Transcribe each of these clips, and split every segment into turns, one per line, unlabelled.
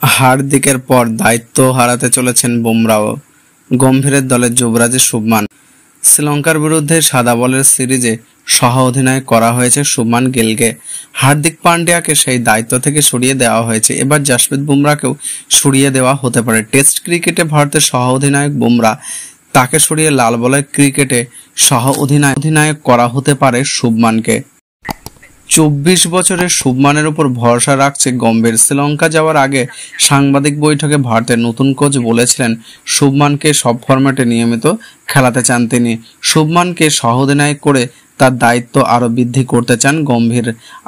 হার্দিকের পর দায়িত্ব হারাতে চলেছেন বুমরাও। গম্ভীরের দলের যুবরাজ শুভমান। শ্রীলঙ্কার বিরুদ্ধে সাদা বলের সিরিজে সহ অধিনায়ক করা হয়েছে শুভমান গিলকে। হার্দিক পান্ডিয়াকে সেই দায়িত্ব থেকে সরিয়ে দেওয়া হয়েছে। এবার জসপ্রীত বুমরাকেও সরিয়ে দেওয়া হতে পারে। টেস্ট ক্রিকেটে ভারতের সহ অধিনায়ক বুমরা, তাকে সরিয়ে লাল বলের ক্রিকেটে সহ অধিনায়ক করা হতে পারে শুভমানকে। 24 বছরের শুভমানের উপর ভরসা রাখছে গম্ভীর। শ্রীলঙ্কা যাওয়ার আগে সাংবাদিক বৈঠকে ভারতের নতুন কোচ বলেছিলেন শুভমানকে সব ফরম্যাটে নিয়মিত খেলাতে চান তিনি। শুভমানকে সহ অধিনায়ক করে তার দায়িত্ব আরও বৃদ্ধি করতে চান গম্ভীর।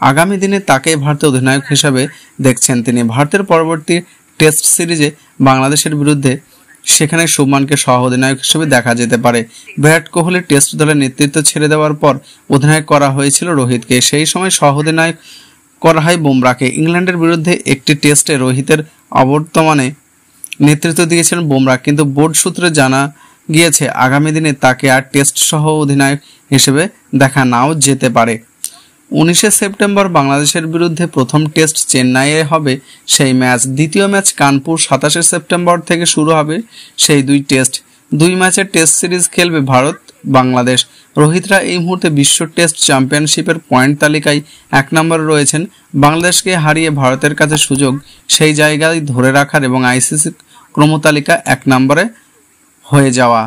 আগামী দিনে তাকেই ভারতের অধিনায়ক হিসেবে দেখছেন তিনি। ভারতের পরবর্তী টেস্ট সিরিজে বাংলাদেশের বিরুদ্ধে সেখানে শুভমানকে সহ অধিনায়ক হিসেবে দেখা যেতে পারে। বিরাট কোহলি টেস্ট দলের নেতৃত্ব ছেড়ে দেওয়ার পর অধিনায়ক করা হয়েছিল রোহিতকে। সেই সময় সহ অধিনায়ক করা হয় বুমরাকে। ইংল্যান্ডের বিরুদ্ধে একটি টেস্টে রোহিতের অবর্তমানে নেতৃত্ব দিয়েছিলেন বুমরা, কিন্তু বোর্ড সূত্রে জানা গিয়েছে আগামী দিনে তাকে আর টেস্ট সহ অধিনায়ক হিসেবে দেখা নাও যেতে পারে। 19 সেপ্টেম্বর বাংলাদেশের বিরুদ্ধে প্রথম টেস্ট চেন্নাইয়ে হবে সেই ম্যাচ। দ্বিতীয় ম্যাচ কানপুর 27 সেপ্টেম্বর থেকে শুরু হবে সেই দুই টেস্ট। 2 ম্যাচের টেস্ট সিরিজ খেলবে ভারত বাংলাদেশ। রোহিতরা এই মুহূর্তে বিশ্ব টেস্ট চ্যাম্পিয়নশিপের পয়েন্ট তালিকায় 1 নম্বরে রয়েছেন। বাংলাদেশকে হারিয়ে ভারতের কাছে সুযোগ সেই জায়গায় ধরে রাখার এবং আইসিসি ক্রমতালিকা 1 নম্বরে হয়ে যাওয়া।